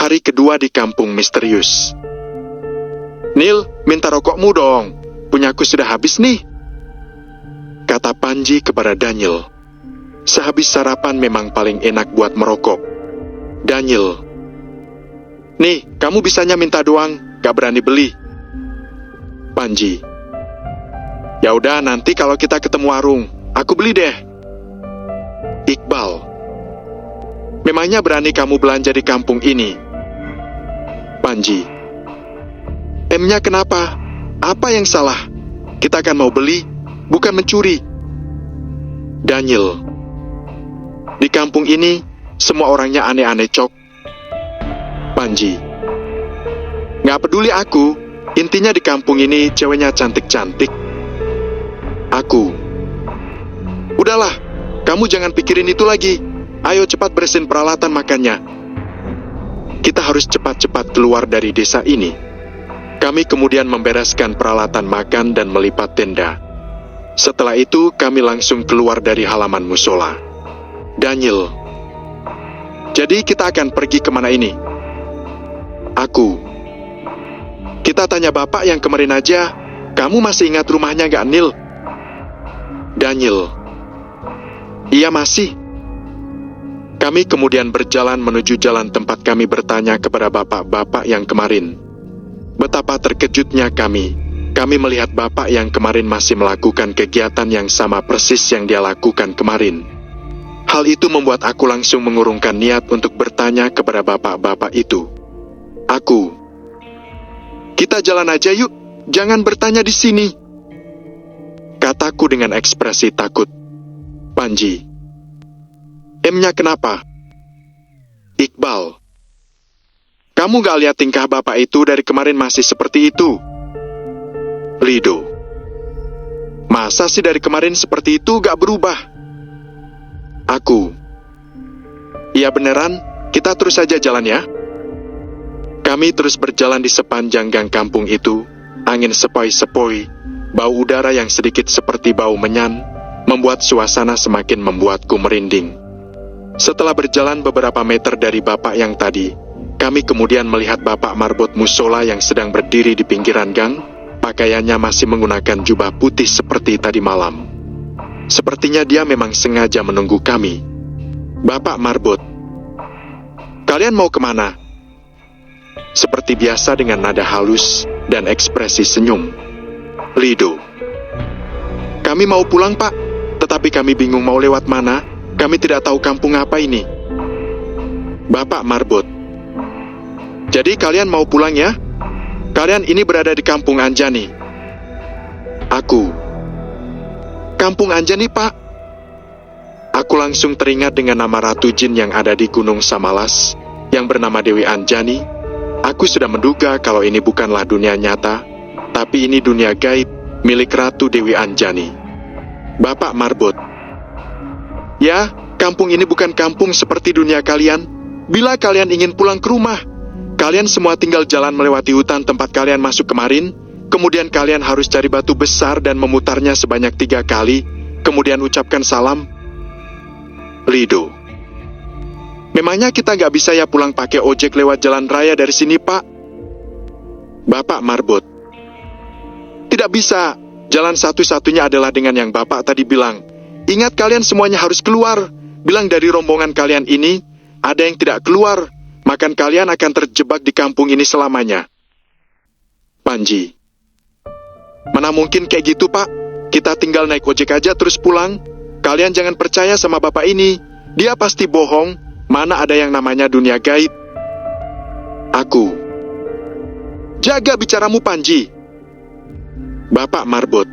Hari kedua di kampung misterius. "Nil, minta rokokmu dong. Punyaku sudah habis nih," kata Panji kepada Daniel. Sehabis sarapan memang paling enak buat merokok. Daniel, "Nih, kamu bisanya minta doang, gak berani beli." Panji, "Ya udah, nanti kalau kita ketemu warung, aku beli deh." Iqbal, "Memangnya berani kamu belanja di kampung ini?" Panji, "M-nya kenapa? Apa yang salah? Kita kan mau beli, bukan mencuri." Daniel, "Di kampung ini, semua orangnya aneh-aneh, Cok." Panji, "Nggak peduli aku, intinya di kampung ini ceweknya cantik-cantik." Aku, "Udahlah, kamu jangan pikirin itu lagi. Ayo cepat bersihin peralatan makannya. Kita harus cepat-cepat keluar dari desa ini." Kami kemudian membereskan peralatan makan dan melipat tenda. Setelah itu, kami langsung keluar dari halaman musola. Daniel, "Jadi kita akan pergi kemana ini?" Aku, "Kita tanya bapak yang kemarin aja. Kamu masih ingat rumahnya gak, Nil?" Daniel, "Iya masih." Kami kemudian berjalan menuju jalan tempat kami bertanya kepada bapak-bapak yang kemarin. Betapa terkejutnya kami melihat bapak yang kemarin masih melakukan kegiatan yang sama persis yang dia lakukan kemarin. Hal itu membuat aku langsung mengurungkan niat untuk bertanya kepada bapak-bapak itu. Aku, "Kita jalan aja yuk, jangan bertanya di sini," kataku dengan ekspresi takut. Panji, "M-nya kenapa?" Iqbal, "Kamu gak lihat tingkah bapak itu dari kemarin masih seperti itu?" Lido, "Masa sih dari kemarin seperti itu gak berubah?" Aku, "Iya beneran, kita terus saja jalan ya." Kami terus berjalan di sepanjang gang kampung itu. Angin sepoi-sepoi, bau udara yang sedikit seperti bau menyan, membuat suasana semakin membuatku merinding. Setelah berjalan beberapa meter dari bapak yang tadi, kami kemudian melihat Bapak Marbot Musola yang sedang berdiri di pinggiran gang. Pakaiannya masih menggunakan jubah putih seperti tadi malam. Sepertinya dia memang sengaja menunggu kami. "Bapak Marbot, kalian mau kemana?" Seperti biasa dengan nada halus dan ekspresi senyum. Lido, "Kami mau pulang, Pak. Tetapi kami bingung mau lewat mana. Kami tidak tahu kampung apa ini." Bapak Marbot, "Jadi kalian mau pulang ya? Kalian ini berada di kampung Anjani." Aku, "Kampung Anjani, Pak." Aku langsung teringat dengan nama Ratu Jin yang ada di Gunung Samalas, yang bernama Dewi Anjani. Aku sudah menduga kalau ini bukanlah dunia nyata, tapi ini dunia gaib milik Ratu Dewi Anjani. Bapak Marbot, "Ya, kampung ini bukan kampung seperti dunia kalian. Bila kalian ingin pulang ke rumah, kalian semua tinggal jalan melewati hutan tempat kalian masuk kemarin, kemudian kalian harus cari batu besar dan memutarnya sebanyak 3 kali, kemudian ucapkan salam." Lido, "Memangnya kita nggak bisa ya pulang pakai ojek lewat jalan raya dari sini, Pak?" Bapak Marbot, "Tidak bisa. Jalan satu-satunya adalah dengan yang Bapak tadi bilang. Ingat, kalian semuanya harus keluar. Bilang dari rombongan kalian ini, ada yang tidak keluar, maka kalian akan terjebak di kampung ini selamanya." Panji, "Mana mungkin kayak gitu, Pak? Kita tinggal naik ojek aja terus pulang. Kalian jangan percaya sama bapak ini. Dia pasti bohong. Mana ada yang namanya dunia gaib." Aku, "Jaga bicaramu, Panji." Bapak Marbot,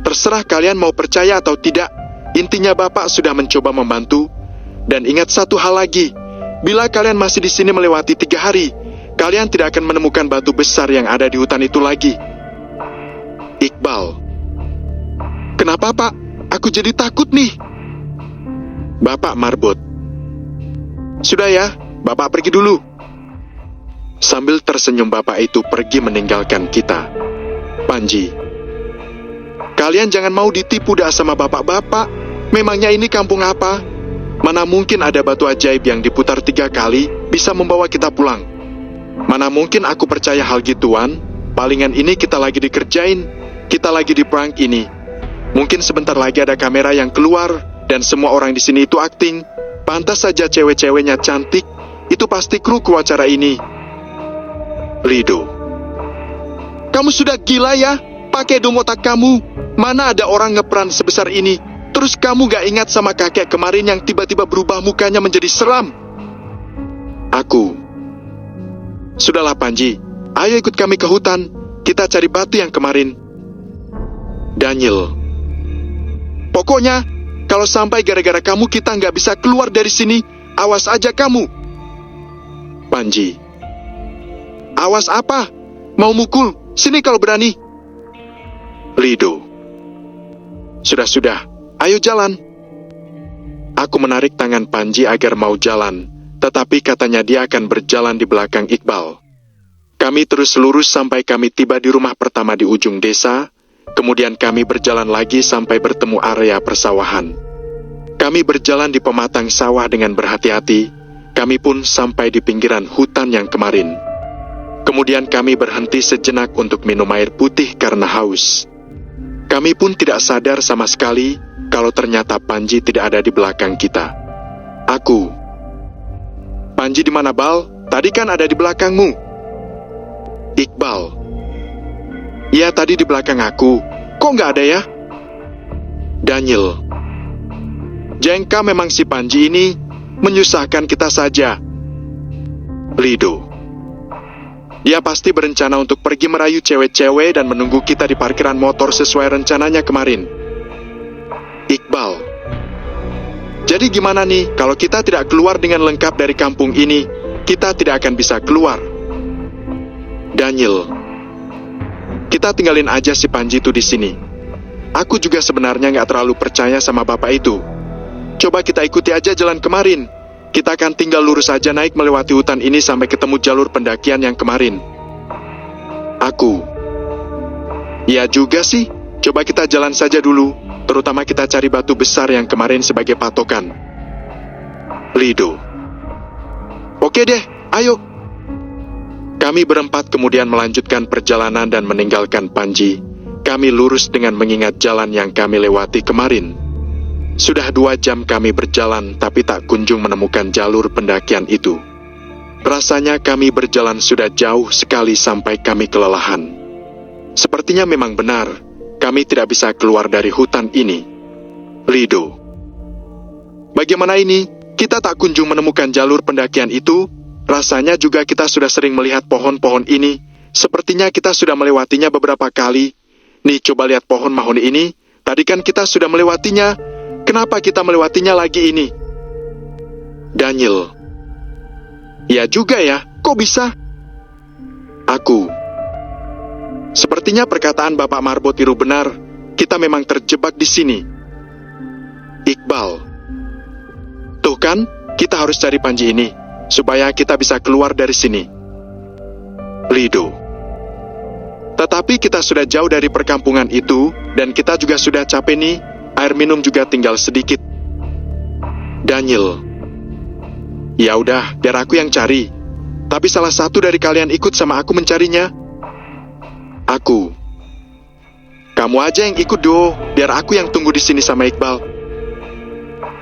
"Terserah kalian mau percaya atau tidak. Intinya Bapak sudah mencoba membantu. Dan ingat satu hal lagi. Bila kalian masih di sini melewati 3 hari, kalian tidak akan menemukan batu besar yang ada di hutan itu lagi." Iqbal, "Kenapa, Pak? Aku jadi takut nih." Bapak Marbot, "Sudah ya, Bapak pergi dulu." Sambil tersenyum bapak itu pergi meninggalkan kita. Panji, "Kalian jangan mau ditipu dah sama bapak-bapak. Memangnya ini kampung apa? Mana mungkin ada batu ajaib yang diputar 3 kali bisa membawa kita pulang. Mana mungkin aku percaya hal gituan. Palingan ini kita lagi dikerjain, kita lagi di prank ini. Mungkin sebentar lagi ada kamera yang keluar dan semua orang di sini itu akting. Pantas saja cewek-ceweknya cantik. Itu pasti kru acara ini. Rido, kamu sudah gila ya? Pakai dom otak kamu. Mana ada orang ngeperan sebesar ini? Terus kamu gak ingat sama kakek kemarin yang tiba-tiba berubah mukanya menjadi seram? Aku. Sudahlah Panji, ayo ikut kami ke hutan. Kita cari batu yang kemarin. Daniel. Pokoknya, kalau sampai gara-gara kamu kita nggak bisa keluar dari sini, awas aja kamu. Panji. Awas apa? Mau mukul? Sini kalau berani. Rido. Sudah. Ayo jalan. Aku menarik tangan Panji agar mau jalan, tetapi katanya dia akan berjalan di belakang Iqbal. Kami terus lurus sampai kami tiba di rumah pertama di ujung desa, kemudian kami berjalan lagi sampai bertemu area persawahan. Kami berjalan di pematang sawah dengan berhati-hati, kami pun sampai di pinggiran hutan yang kemarin. Kemudian kami berhenti sejenak untuk minum air putih karena haus. Kami pun tidak sadar sama sekali kalau ternyata Panji tidak ada di belakang kita. Aku. Panji di mana, Bal? Tadi kan ada di belakangmu. Iqbal. Ya, tadi di belakang aku. Kok nggak ada ya? Daniel. Jengka memang si Panji ini menyusahkan kita saja. Rido. Dia pasti berencana untuk pergi merayu cewek-cewek dan menunggu kita di parkiran motor sesuai rencananya kemarin. Iqbal. Jadi gimana nih kalau kita tidak keluar dengan lengkap dari kampung ini? Kita tidak akan bisa keluar. Daniel. Kita tinggalin aja si Panji itu di sini. Aku juga sebenarnya nggak terlalu percaya sama bapak itu. Coba kita ikuti aja jalan kemarin. Kita akan tinggal lurus saja naik melewati hutan ini sampai ketemu jalur pendakian yang kemarin. Aku. Ya juga sih, coba kita jalan saja dulu, terutama kita cari batu besar yang kemarin sebagai patokan. Rido. Oke deh, ayo. Kami berempat kemudian melanjutkan perjalanan dan meninggalkan Panji. Kami lurus dengan mengingat jalan yang kami lewati kemarin. Sudah 2 jam kami berjalan, tapi tak kunjung menemukan jalur pendakian itu. Rasanya kami berjalan sudah jauh sekali sampai kami kelelahan. Sepertinya memang benar, kami tidak bisa keluar dari hutan ini. Rido. Bagaimana ini? Kita tak kunjung menemukan jalur pendakian itu. Rasanya juga kita sudah sering melihat pohon-pohon ini. Sepertinya kita sudah melewatinya beberapa kali. Nih, coba lihat pohon mahoni ini. Tadi kan kita sudah melewatinya. Kenapa kita melewatinya lagi ini? Daniel. Ya juga ya, kok bisa? Aku. Sepertinya perkataan Bapak Marbot itu benar. Kita memang terjebak di sini. Iqbal. Tuh kan, kita harus cari Panji ini, supaya kita bisa keluar dari sini. Rido. Tetapi kita sudah jauh dari perkampungan itu, dan kita juga sudah capek nih. Air minum juga tinggal sedikit. Daniel. Ya udah, biar aku yang cari. Tapi salah satu dari kalian ikut sama aku mencarinya. Aku. Kamu aja yang ikut do, biar aku yang tunggu di sini sama Iqbal.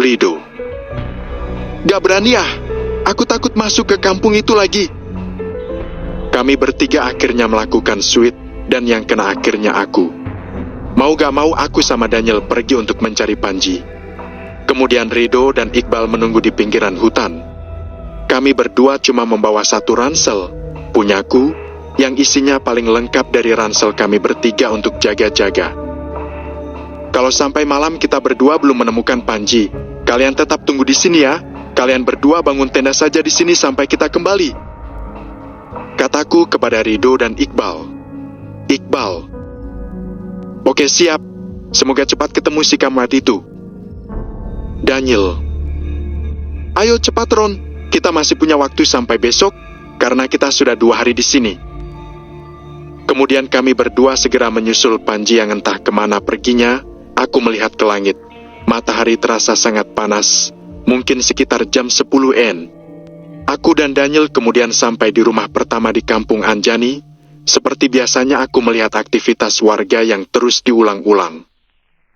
Rido. Gak berani ah. Aku takut masuk ke kampung itu lagi. Kami bertiga akhirnya melakukan suit, dan yang kena akhirnya aku. Mau gak mau aku sama Daniel pergi untuk mencari Panji. Kemudian Rido dan Iqbal menunggu di pinggiran hutan. Kami berdua cuma membawa 1 ransel, punyaku, yang isinya paling lengkap dari ransel kami bertiga untuk jaga-jaga. Kalau sampai malam kita berdua belum menemukan Panji, kalian tetap tunggu di sini ya. Kalian berdua bangun tenda saja di sini sampai kita kembali. Kataku kepada Rido dan Iqbal. Iqbal. Oke siap, semoga cepat ketemu si kamrat itu. Daniel. Ayo cepat Ron, kita masih punya waktu sampai besok, karena kita sudah 2 hari di sini. Kemudian kami berdua segera menyusul Panji yang entah kemana perginya. Aku melihat ke langit, matahari terasa sangat panas, mungkin sekitar jam 10 n. Aku dan Daniel kemudian sampai di rumah pertama di kampung Anjani. Seperti biasanya aku melihat aktivitas warga yang terus diulang-ulang.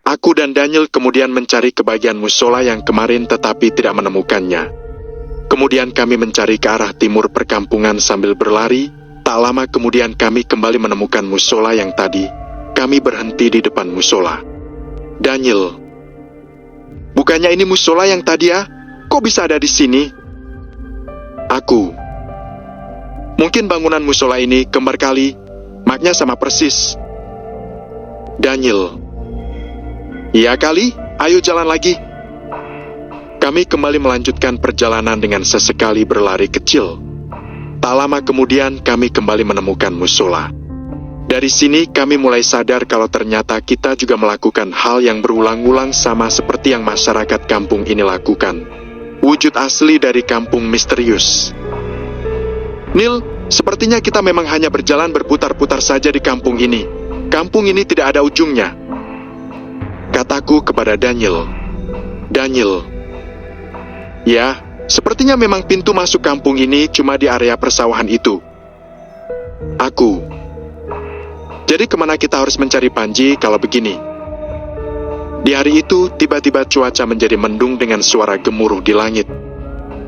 Aku dan Daniel kemudian mencari ke bagian musola yang kemarin tetapi tidak menemukannya. Kemudian kami mencari ke arah timur perkampungan sambil berlari. Tak lama kemudian kami kembali menemukan musola yang tadi. Kami berhenti di depan musola. Daniel, bukannya ini musola yang tadi ya? Kok bisa ada di sini? Aku, mungkin bangunan musola ini kembar kali, maknya sama persis. Daniel, iya kali, ayo jalan lagi. Kami kembali melanjutkan perjalanan dengan sesekali berlari kecil. Tak lama kemudian kami kembali menemukan musola. Dari sini kami mulai sadar kalau ternyata kita juga melakukan hal yang berulang-ulang sama seperti yang masyarakat kampung ini lakukan. Wujud asli dari kampung misterius. Neil, sepertinya kita memang hanya berjalan berputar-putar saja di kampung ini. Kampung ini tidak ada ujungnya, kataku kepada Daniel. Daniel, ya, sepertinya memang pintu masuk kampung ini cuma di area persawahan itu. Aku, jadi kemana kita harus mencari Panji kalau begini? Di hari itu, tiba-tiba cuaca menjadi mendung dengan suara gemuruh di langit.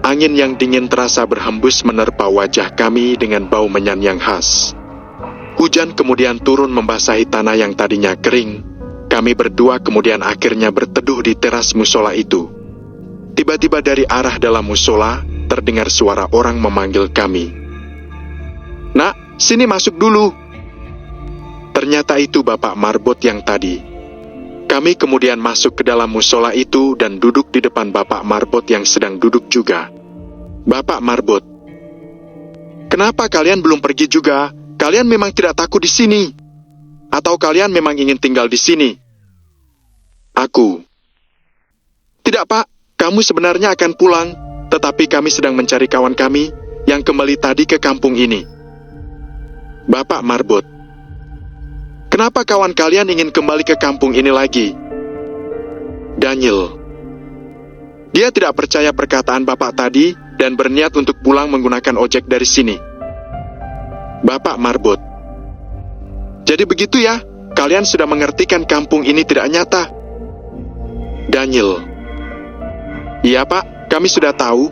Angin yang dingin terasa berhembus menerpa wajah kami dengan bau menyan yang khas. Hujan kemudian turun membasahi tanah yang tadinya kering. Kami berdua kemudian akhirnya berteduh di teras musola itu. Tiba-tiba dari arah dalam musola, terdengar suara orang memanggil kami. Nak, sini masuk dulu. Ternyata itu Bapak Marbot yang tadi. Kami kemudian masuk ke dalam musola itu dan duduk di depan Bapak Marbot yang sedang duduk juga. Bapak Marbot, kenapa kalian belum pergi juga? Kalian memang tidak takut di sini? Atau kalian memang ingin tinggal di sini? Aku, tidak Pak, kamu sebenarnya akan pulang, tetapi kami sedang mencari kawan kami yang kembali tadi ke kampung ini. Bapak Marbot, kenapa kawan kalian ingin kembali ke kampung ini lagi? Daniel, dia tidak percaya perkataan Bapak tadi dan berniat untuk pulang menggunakan ojek dari sini. Bapak Marbot, jadi begitu ya, kalian sudah mengertikan kampung ini tidak nyata. Daniel, iya Pak, kami sudah tahu.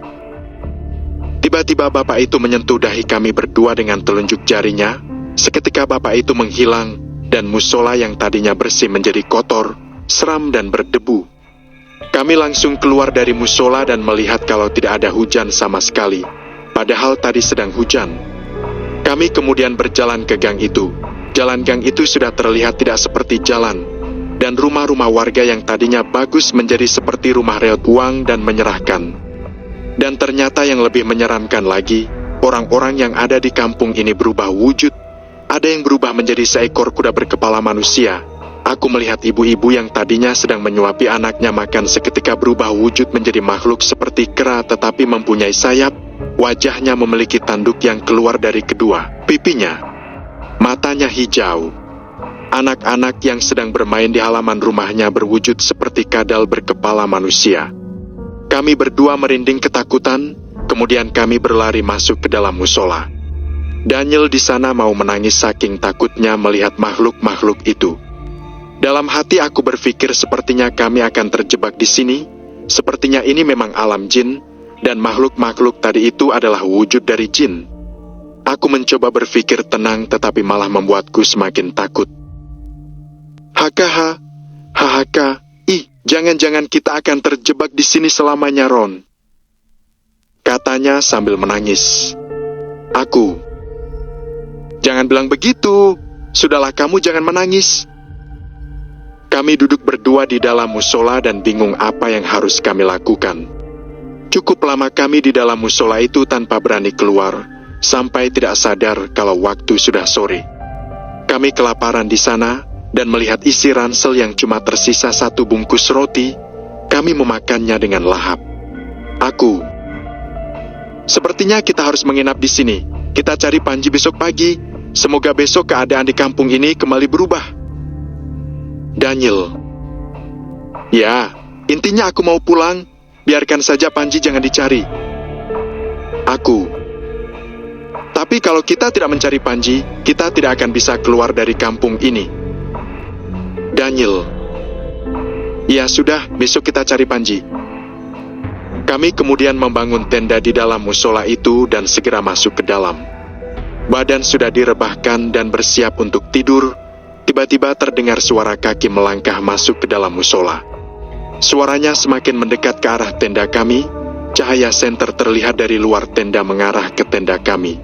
Tiba-tiba Bapak itu menyentuh dahi kami berdua dengan telunjuk jarinya. Seketika Bapak itu menghilang dan musola yang tadinya bersih menjadi kotor, seram dan berdebu. Kami langsung keluar dari musola dan melihat kalau tidak ada hujan sama sekali, padahal tadi sedang hujan. Kami kemudian berjalan ke gang itu. Jalan gang itu sudah terlihat tidak seperti jalan, dan rumah-rumah warga yang tadinya bagus menjadi seperti rumah reot uang dan menyerahkan. Dan ternyata yang lebih menyeramkan lagi, orang-orang yang ada di kampung ini berubah wujud. Ada yang berubah menjadi seekor kuda berkepala manusia. Aku melihat ibu-ibu yang tadinya sedang menyuapi anaknya makan seketika berubah wujud menjadi makhluk seperti kera tetapi mempunyai sayap. Wajahnya memiliki tanduk yang keluar dari kedua pipinya. Matanya hijau. Anak-anak yang sedang bermain di halaman rumahnya berwujud seperti kadal berkepala manusia. Kami berdua merinding ketakutan, kemudian kami berlari masuk ke dalam musola. Daniel di sana mau menangis saking takutnya melihat makhluk-makhluk itu. Dalam hati aku berpikir sepertinya kami akan terjebak di sini. Sepertinya ini memang alam jin, dan makhluk-makhluk tadi itu adalah wujud dari jin. Aku mencoba berpikir tenang tetapi malah membuatku semakin takut. Hakaha, hahaka, jangan-jangan kita akan terjebak di sini selamanya, Ron. Katanya sambil menangis. Aku, jangan bilang begitu. Sudahlah, kamu jangan menangis. Kami duduk berdua di dalam musola dan bingung apa yang harus kami lakukan. Cukup lama kami di dalam musola itu tanpa berani keluar, sampai tidak sadar kalau waktu sudah sore. Kami kelaparan di sana, dan melihat isi ransel yang cuma tersisa 1 bungkus roti, kami memakannya dengan lahap. Aku, sepertinya kita harus menginap di sini. Kita cari Panji besok pagi. Semoga besok keadaan di kampung ini kembali berubah. Daniel, ya, intinya aku mau pulang. biarkan saja Panji jangan dicari. Aku. Tapi kalau kita tidak mencari Panji, kita tidak akan bisa keluar dari kampung ini. Daniel. Ya sudah, besok kita cari Panji. Kami kemudian membangun tenda di dalam musola itu dan segera masuk ke dalam. Badan sudah direbahkan dan bersiap untuk tidur. Tiba-tiba terdengar suara kaki melangkah masuk ke dalam musola. Suaranya semakin mendekat ke arah tenda kami. Cahaya senter terlihat dari luar tenda mengarah ke tenda kami.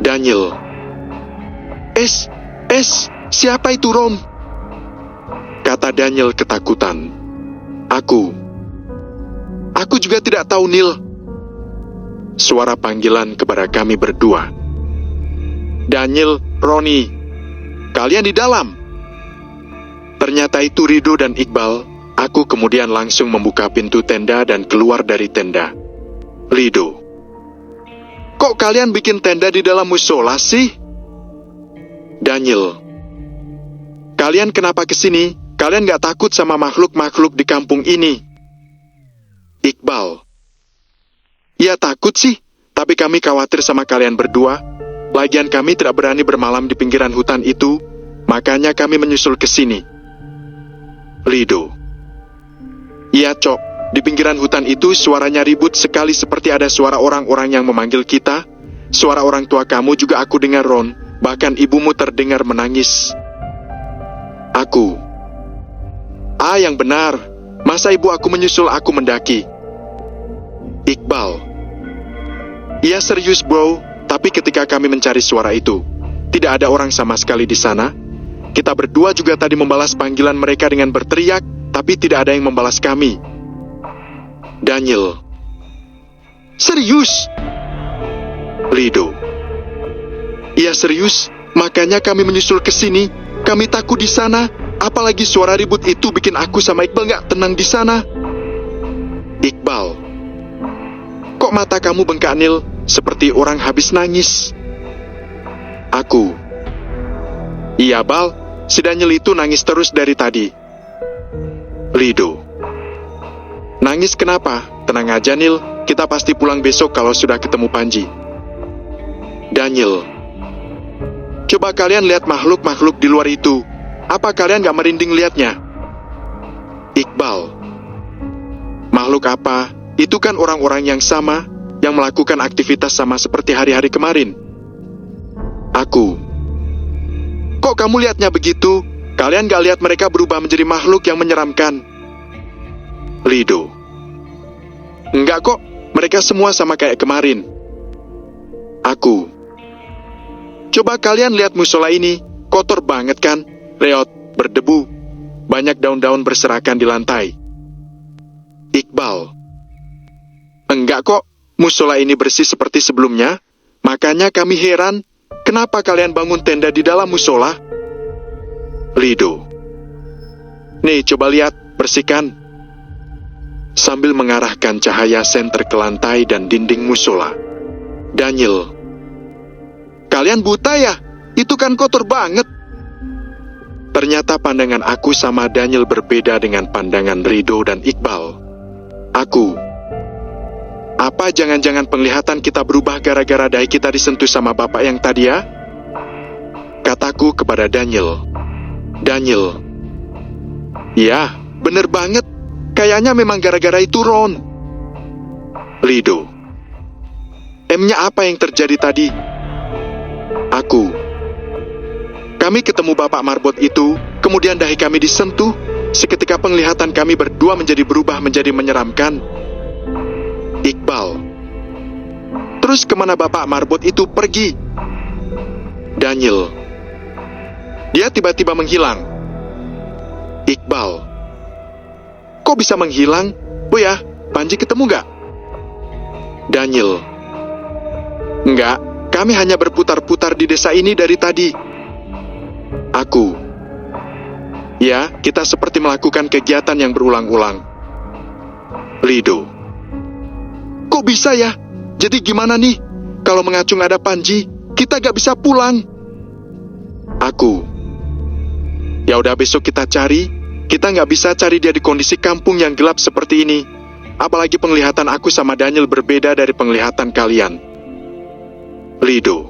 Daniel. Siapa itu, Rom? Kata Daniel ketakutan. Aku juga tidak tahu, Neil. Suara panggilan kepada kami berdua. Daniel, Roni, kalian di dalam. Ternyata itu Rido dan Iqbal. Aku kemudian langsung membuka pintu tenda dan keluar dari tenda. Rido. Kok kalian bikin tenda di dalam musola sih? Daniel. Kalian kenapa kesini? Kalian gak takut sama makhluk-makhluk di kampung ini? Iqbal. Ya takut sih, tapi kami khawatir sama kalian berdua. Lagian kami tidak berani bermalam di pinggiran hutan itu, makanya kami menyusul ke sini. Rido. Iya, Cok, di pinggiran hutan itu suaranya ribut sekali seperti ada suara orang-orang yang memanggil kita. Suara orang tua kamu juga aku dengar, Ron. Bahkan ibumu terdengar menangis. Aku. Yang benar. Masa ibu aku menyusul aku mendaki? Iqbal. Iya serius, bro. Tapi ketika kami mencari suara itu, tidak ada orang sama sekali di sana. Kita berdua juga tadi membalas panggilan mereka dengan berteriak, tapi tidak ada yang membalas kami. Daniel. Serius? Rido. Iya serius, makanya kami menyusul ke sini. Kami takut di sana, apalagi suara ribut itu bikin aku sama Iqbal gak tenang di sana. Iqbal. Kok mata kamu bengkak, Neil? Seperti orang habis nangis. Aku. Iya, Bal. Si Daniel itu nangis terus dari tadi. Rido. Nangis kenapa? Tenang aja, Neil. Kita pasti pulang besok kalau sudah ketemu Panji. Daniel. Coba kalian lihat makhluk-makhluk di luar itu. Apa kalian gak merinding lihatnya? Iqbal. Makhluk apa? Itu kan orang-orang yang sama, yang melakukan aktivitas sama seperti hari-hari kemarin. Aku. Kok kamu lihatnya begitu? Kalian gak lihat mereka berubah menjadi makhluk yang menyeramkan? Rido. Enggak kok, mereka semua sama kayak kemarin. Aku. Coba kalian lihat musola ini, kotor banget kan? Reot, berdebu, banyak daun-daun berserakan di lantai. Iqbal. Enggak kok, musola ini bersih seperti sebelumnya. Makanya kami heran, kenapa kalian bangun tenda di dalam musola? Rido. Nih, coba lihat, bersihkan. Sambil mengarahkan cahaya senter ke lantai dan dinding musola. Daniel. Kalian buta ya? Itu kan kotor banget. Ternyata pandangan aku sama Daniel berbeda dengan pandangan Rido dan Iqbal. Aku. Apa jangan-jangan penglihatan kita berubah gara-gara dahi kita disentuh sama bapak yang tadi ya? Kataku kepada Daniel. Daniel. Ya, bener banget. Kayaknya memang gara-gara itu, Ron. Rido. M-nya apa yang terjadi tadi? Aku. Kami ketemu Bapak Marbot itu, kemudian dahi kami disentuh. Seketika penglihatan kami berdua menjadi berubah menjadi menyeramkan. Iqbal. Terus kemana Bapak Marbot itu pergi? Daniel. Dia tiba-tiba menghilang. Iqbal. Kok bisa menghilang? Oh ya, Panji ketemu gak? Daniel. Enggak, kami hanya berputar-putar di desa ini dari tadi. Aku. Ya, kita seperti melakukan kegiatan yang berulang-ulang. Rido. Kok bisa ya? Jadi gimana nih? Kalau mengacung ada Panji, kita gak bisa pulang. Aku. Ya udah besok kita cari. Kita gak bisa cari dia di kondisi kampung yang gelap seperti ini. Apalagi penglihatan aku sama Daniel berbeda dari penglihatan kalian. Lido.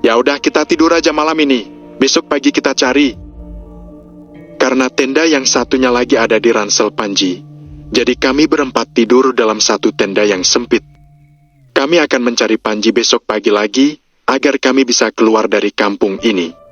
Ya udah, kita tidur aja malam ini. Besok pagi kita cari. Karena tenda yang satunya lagi ada di ransel Panji, jadi kami berempat tidur dalam satu tenda yang sempit. Kami akan mencari Panji besok pagi lagi, agar kami bisa keluar dari kampung ini.